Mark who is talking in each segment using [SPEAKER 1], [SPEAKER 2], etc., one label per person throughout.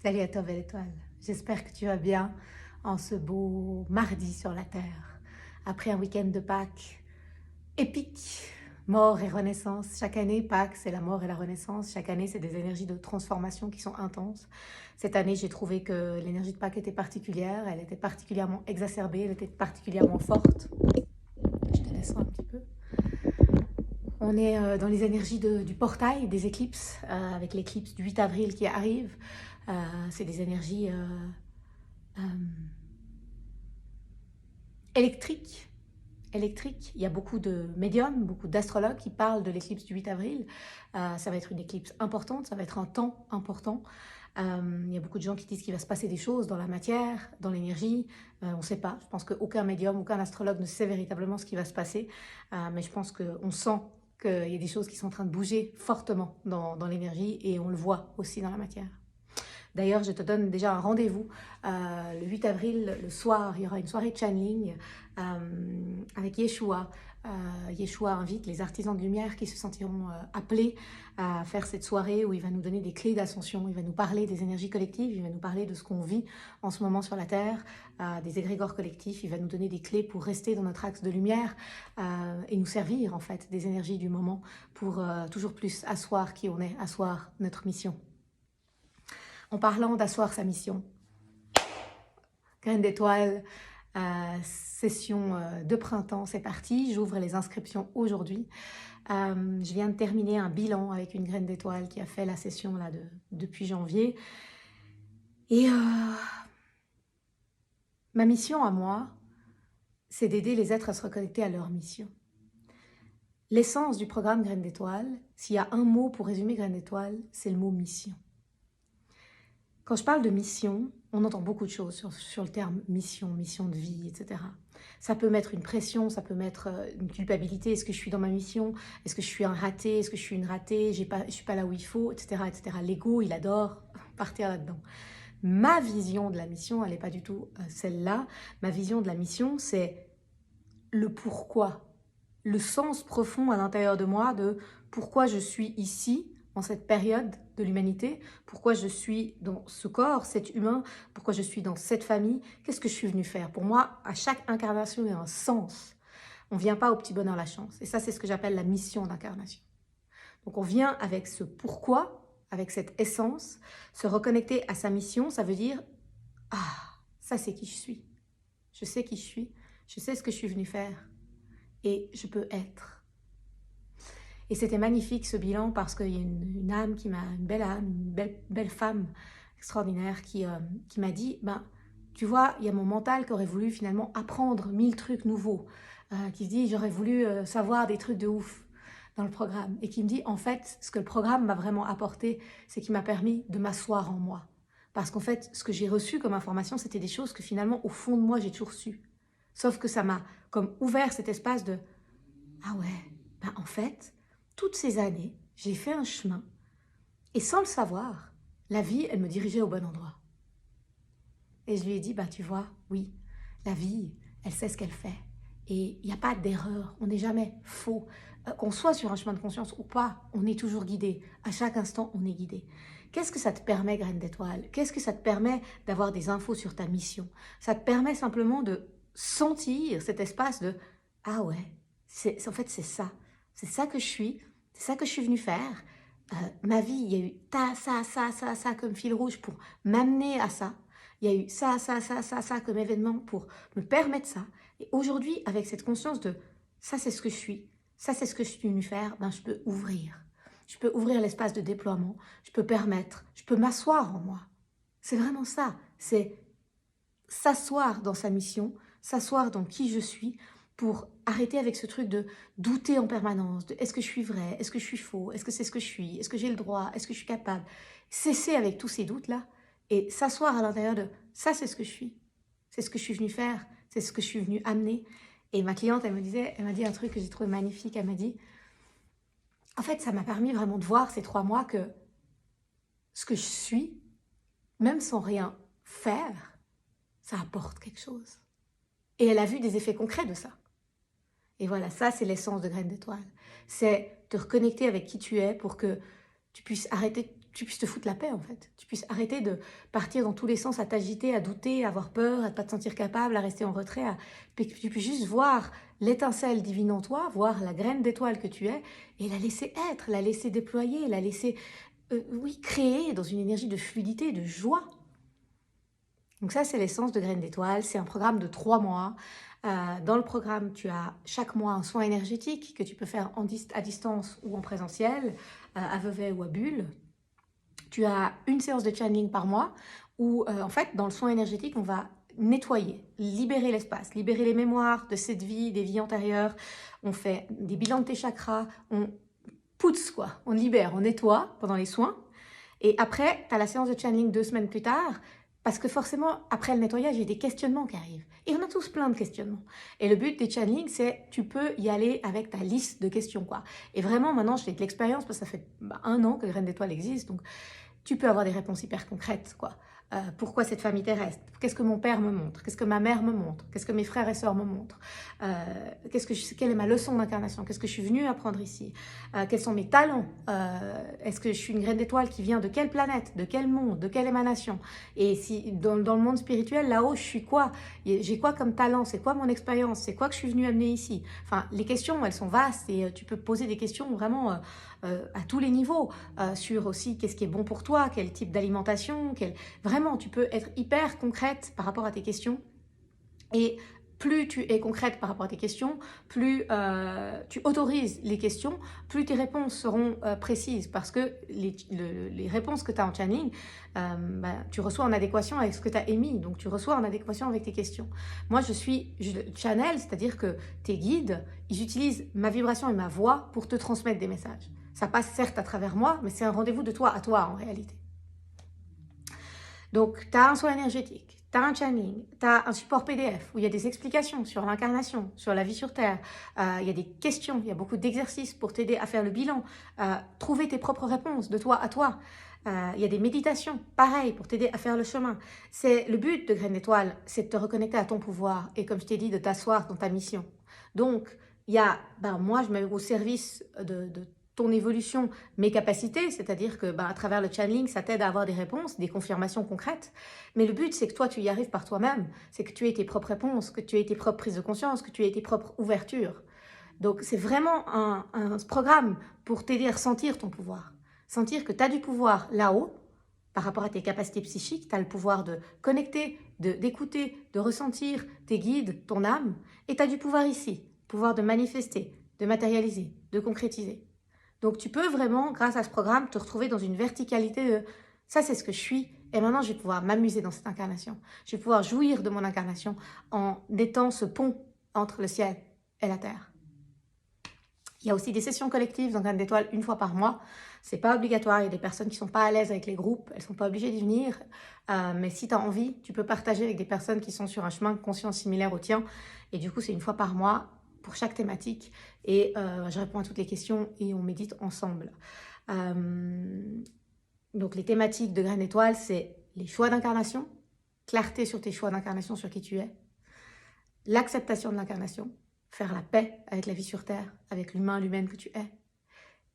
[SPEAKER 1] Salut à toi, belle étoile. J'espère que tu vas bien en ce beau mardi sur la Terre. Après un week-end de Pâques épique, mort et renaissance. Chaque année, Pâques, c'est la mort et la renaissance. Chaque année, c'est des énergies de transformation qui sont intenses. Cette année, j'ai trouvé que l'énergie de Pâques était particulière. Elle était particulièrement exacerbée, elle était particulièrement forte. Je te laisse un petit peu. On est dans les énergies du portail, des éclipses, avec l'éclipse du 8 avril qui arrive. C'est des énergies euh, électriques. Électrique. Il y a beaucoup de médiums, beaucoup d'astrologues qui parlent de l'éclipse du 8 avril. Ça va être une éclipse importante, ça va être un temps important. Il y a beaucoup de gens qui disent qu'il va se passer des choses dans la matière, dans l'énergie. On ne sait pas. Je pense qu'aucun médium, aucun astrologue ne sait véritablement ce qui va se passer. Mais je pense qu'on sent qu'il y a des choses qui sont en train de bouger fortement dans l'énergie et on le voit aussi dans la matière. D'ailleurs, je te donne déjà un rendez-vous le 8 avril, le soir, il y aura une soirée de channeling avec Yeshua. Yeshua invite les artisans de lumière qui se sentiront appelés à faire cette soirée où il va nous donner des clés d'ascension, il va nous parler des énergies collectives, il va nous parler de ce qu'on vit en ce moment sur la Terre, des égrégores collectifs, il va nous donner des clés pour rester dans notre axe de lumière et nous servir en fait des énergies du moment pour toujours plus asseoir qui on est, asseoir notre mission. En parlant d'asseoir sa mission, Graine d'étoile, session de printemps, c'est parti. J'ouvre les inscriptions aujourd'hui. Je viens de terminer un bilan avec une graine d'étoile qui a fait la session là depuis janvier. Et ma mission à moi, c'est d'aider les êtres à se reconnecter à leur mission. L'essence du programme Graine d'étoile, s'il y a un mot pour résumer Graine d'étoile, c'est le mot mission. Quand je parle de mission, on entend beaucoup de choses sur le terme mission, mission de vie, etc. Ça peut mettre une pression, ça peut mettre une culpabilité. Est-ce que je suis dans ma mission? Est-ce que je suis un raté? Est-ce que je suis une ratée? Je ne suis pas là où il faut, etc. etc. L'ego, il adore partir là-dedans. Ma vision de la mission, elle n'est pas du tout celle-là. Ma vision de la mission, c'est le pourquoi, le sens profond à l'intérieur de moi de pourquoi je suis ici, en cette période de l'humanité, pourquoi je suis dans ce corps, cet humain, pourquoi je suis dans cette famille, qu'est-ce que je suis venue faire? Pour moi, à chaque incarnation, il y a un sens. On ne vient pas au petit bonheur la chance. Et ça, c'est ce que j'appelle la mission d'incarnation. Donc on vient avec ce pourquoi, avec cette essence, se reconnecter à sa mission, ça veut dire « Ah, ça c'est qui je suis. Je sais qui je suis, je sais ce que je suis venue faire et je peux être. » Et c'était magnifique ce bilan parce qu'il y a une âme qui m'a, une belle âme, une belle femme extraordinaire qui m'a dit, ben, tu vois, il y a mon mental qui aurait voulu finalement apprendre 1000 trucs nouveaux, qui se dit, j'aurais voulu savoir des trucs de ouf dans le programme. Et qui me dit, en fait, ce que le programme m'a vraiment apporté, c'est qu'il m'a permis de m'asseoir en moi. Parce qu'en fait, ce que j'ai reçu comme information, c'était des choses que finalement, au fond de moi, j'ai toujours su. Sauf que ça m'a comme ouvert cet espace de, ah ouais, ben en fait, toutes ces années, j'ai fait un chemin et sans le savoir, la vie, elle me dirigeait au bon endroit. Et je lui ai dit, bah tu vois, oui, la vie, elle sait ce qu'elle fait. Et il n'y a pas d'erreur, on n'est jamais faux. Qu'on soit sur un chemin de conscience ou pas, on est toujours guidé. À chaque instant, on est guidé. Qu'est-ce que ça te permet, Graine d'étoile? Qu'est-ce que ça te permet d'avoir des infos sur ta mission? Ça te permet simplement de sentir cet espace de, ah ouais, en fait c'est ça. C'est ça que je suis, c'est ça que je suis venue faire. Ma vie, il y a eu ça comme fil rouge pour m'amener à ça. Il y a eu ça comme événement pour me permettre ça. Et aujourd'hui, avec cette conscience de ça, c'est ce que je suis, ça, c'est ce que je suis venue faire, ben, je peux ouvrir. Je peux ouvrir l'espace de déploiement, je peux permettre, je peux m'asseoir en moi. C'est vraiment ça, c'est s'asseoir dans sa mission, s'asseoir dans qui je suis pour arrêter avec ce truc de douter en permanence, de est-ce que je suis vrai, est-ce que je suis faux, est-ce que c'est ce que je suis, est-ce que j'ai le droit, est-ce que je suis capable. Cesser avec tous ces doutes-là et s'asseoir à l'intérieur de ça, c'est ce que je suis, c'est ce que je suis venue faire, c'est ce que je suis venue amener. Et ma cliente, elle m'a dit un truc que j'ai trouvé magnifique, elle m'a dit, en fait, ça m'a permis vraiment de voir ces 3 mois que ce que je suis, même sans rien faire, ça apporte quelque chose. Et elle a vu des effets concrets de ça. Et voilà, ça c'est l'essence de Graine d'étoile. C'est te reconnecter avec qui tu es pour que tu puisses arrêter tu puisses te foutre la paix en fait. Tu puisses arrêter de partir dans tous les sens, à t'agiter, à douter, à avoir peur, à ne pas te sentir capable, à rester en retrait, puis que tu puisses juste voir l'étincelle divine en toi, voir la graine d'étoile que tu es et la laisser être, la laisser déployer, la laisser, oui, créer dans une énergie de fluidité, de joie. Donc ça, c'est l'essence de Graines d'étoile. C'est un programme de 3 mois. Dans le programme, tu as chaque mois un soin énergétique que tu peux faire à distance ou en présentiel, à Vevey ou à Bulle. Tu as une séance de channeling par mois où, en fait, dans le soin énergétique, on va nettoyer, libérer l'espace, libérer les mémoires de cette vie, des vies antérieures. On fait des bilans de tes chakras, on pousse quoi, on libère, on nettoie pendant les soins. Et après, tu as la séance de channeling 2 semaines plus tard, parce que forcément, après le nettoyage, il y a des questionnements qui arrivent. Et on a tous plein de questionnements. Et le but des channelings, c'est tu peux y aller avec ta liste de questions, quoi. Et vraiment, maintenant, j'ai de l'expérience, parce que ça fait 1 an que Graines d'étoile existe, donc tu peux avoir des réponses hyper concrètes, quoi. Pourquoi cette famille terrestre? Qu'est-ce que mon père me montre? Qu'est-ce que ma mère me montre? Qu'est-ce que mes frères et sœurs me montrent? Quelle est ma leçon d'incarnation? Qu'est-ce que je suis venue apprendre ici? Quels sont mes talents? Est-ce que je suis une graine d'étoile qui vient de quelle planète? De quel monde? De quelle émanation? Et si dans le monde spirituel, là-haut, je suis quoi? J'ai quoi comme talent? C'est quoi mon expérience? C'est quoi que je suis venue amener ici? Enfin, les questions, elles sont vastes et tu peux poser des questions vraiment à tous les niveaux, sur aussi qu'est-ce qui est bon pour toi, quel type d'alimentation, vraiment tu peux être hyper concrète par rapport à tes questions. Et plus tu es concrète par rapport à tes questions, plus tu autorises les questions, plus tes réponses seront précises, parce que les réponses que tu as en channeling, tu reçois en adéquation avec ce que tu as émis, donc tu reçois en adéquation avec tes questions. Moi, je channel, c'est-à-dire que tes guides, ils utilisent ma vibration et ma voix pour te transmettre des messages. Ça passe certes à travers moi, mais c'est un rendez-vous de toi à toi en réalité. Donc, tu as un soin énergétique, tu as un channeling, tu as un support PDF où il y a des explications sur l'incarnation, sur la vie sur Terre. Il y a des questions, il y a beaucoup d'exercices pour t'aider à faire le bilan, trouver tes propres réponses de toi à toi. Il y a des méditations, pareil, pour t'aider à faire le chemin. C'est le but de Graines d'étoile, c'est de te reconnecter à ton pouvoir et, comme je t'ai dit, de t'asseoir dans ta mission. Donc, il y a, moi, je mets au service de ton évolution, mes capacités, c'est-à-dire que à travers le channeling, ça t'aide à avoir des réponses, des confirmations concrètes. Mais le but, c'est que toi, tu y arrives par toi-même. C'est que tu aies tes propres réponses, que tu aies tes propres prises de conscience, que tu aies tes propres ouvertures. Donc, c'est vraiment un programme pour t'aider à ressentir ton pouvoir. Sentir que tu as du pouvoir là-haut, par rapport à tes capacités psychiques, tu as le pouvoir de connecter, d'écouter, de ressentir tes guides, ton âme, et tu as du pouvoir ici, pouvoir de manifester, de matérialiser, de concrétiser. Donc, tu peux vraiment, grâce à ce programme, te retrouver dans une verticalité de « ça, c'est ce que je suis et maintenant, je vais pouvoir m'amuser dans cette incarnation. Je vais pouvoir jouir de mon incarnation en étant ce pont entre le ciel et la terre. » Il y a aussi des sessions collectives dans Graines d'étoile 1 fois par mois. C'est pas obligatoire, il y a des personnes qui sont pas à l'aise avec les groupes, elles sont pas obligées d'y venir. Mais si tu as envie, tu peux partager avec des personnes qui sont sur un chemin de conscience similaire au tien. Et du coup, c'est 1 fois par mois pour chaque thématique. Et je réponds à toutes les questions et on médite ensemble. Donc, les thématiques de Graines d'étoile, c'est les choix d'incarnation, clarté sur tes choix d'incarnation, sur qui tu es, l'acceptation de l'incarnation, faire la paix avec la vie sur Terre, avec l'humain, l'humaine que tu es,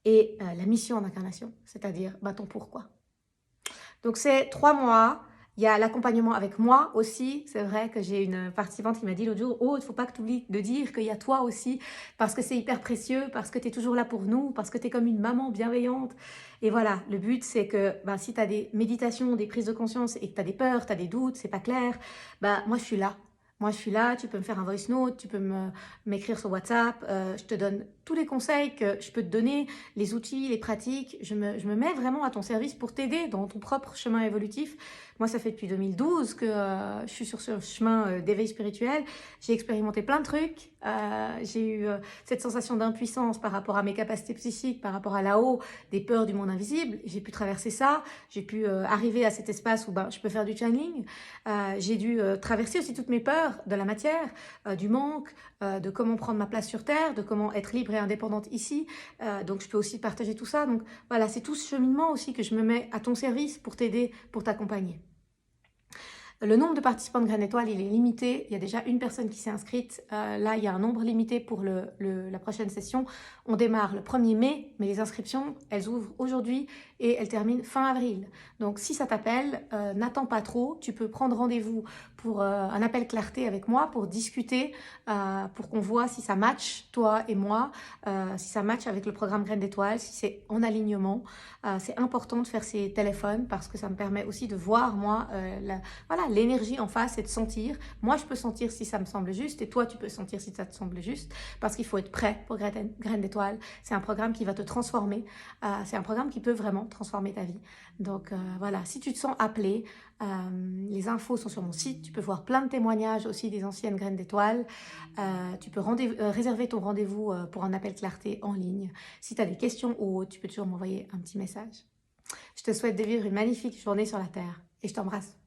[SPEAKER 1] et la mission d'incarnation, c'est-à-dire ton pourquoi. Donc, c'est 3 mois. Il y a l'accompagnement avec moi aussi. C'est vrai que j'ai une participante qui m'a dit l'autre jour « Oh, il ne faut pas que tu oublies de dire qu'il y a toi aussi, parce que c'est hyper précieux, parce que tu es toujours là pour nous, parce que tu es comme une maman bienveillante. » Et voilà, le but, c'est que si tu as des méditations, des prises de conscience et que tu as des peurs, tu as des doutes, c'est pas clair, moi, je suis là. Moi, je suis là, tu peux me faire un voice note, tu peux m'écrire sur WhatsApp, je te donne tous les conseils que je peux te donner, les outils, les pratiques. Je me mets vraiment à ton service pour t'aider dans ton propre chemin évolutif. Moi, ça fait depuis 2012 que je suis sur ce chemin d'éveil spirituel. J'ai expérimenté plein de trucs. J'ai eu cette sensation d'impuissance par rapport à mes capacités psychiques, par rapport à là-haut, des peurs du monde invisible. J'ai pu traverser ça. J'ai pu arriver à cet espace où je peux faire du channeling. J'ai dû traverser aussi toutes mes peurs de la matière, du manque, de comment prendre ma place sur Terre, de comment être libre et indépendante ici. Donc, je peux aussi partager tout ça. Donc, voilà, c'est tout ce cheminement aussi que je me mets à ton service pour t'aider, pour t'accompagner. Le nombre de participants de Graines d'étoiles, il est limité. Il y a déjà une personne qui s'est inscrite. Là, il y a un nombre limité pour la prochaine session. On démarre le 1er mai, mais les inscriptions, elles ouvrent aujourd'hui et elles terminent fin avril. Donc, si ça t'appelle, n'attends pas trop. Tu peux prendre rendez-vous pour un appel clarté avec moi pour discuter, pour qu'on voit si ça match, toi et moi, si ça match avec le programme Graines d'étoiles, si c'est en alignement. C'est important de faire ces téléphones parce que ça me permet aussi de voir, moi, voilà, l'énergie en face et de sentir. Moi, je peux sentir si ça me semble juste et toi, tu peux sentir si ça te semble juste parce qu'il faut être prêt pour Graines d'étoiles. C'est un programme qui va te transformer. C'est un programme qui peut vraiment transformer ta vie. Donc voilà, si tu te sens appelé, les infos sont sur mon site. Tu peux voir plein de témoignages aussi des anciennes Graines d'étoiles. Tu peux réserver ton rendez-vous pour un appel clarté en ligne. Si tu as des questions ou autres, tu peux toujours m'envoyer un petit message. Je te souhaite de vivre une magnifique journée sur la Terre et je t'embrasse.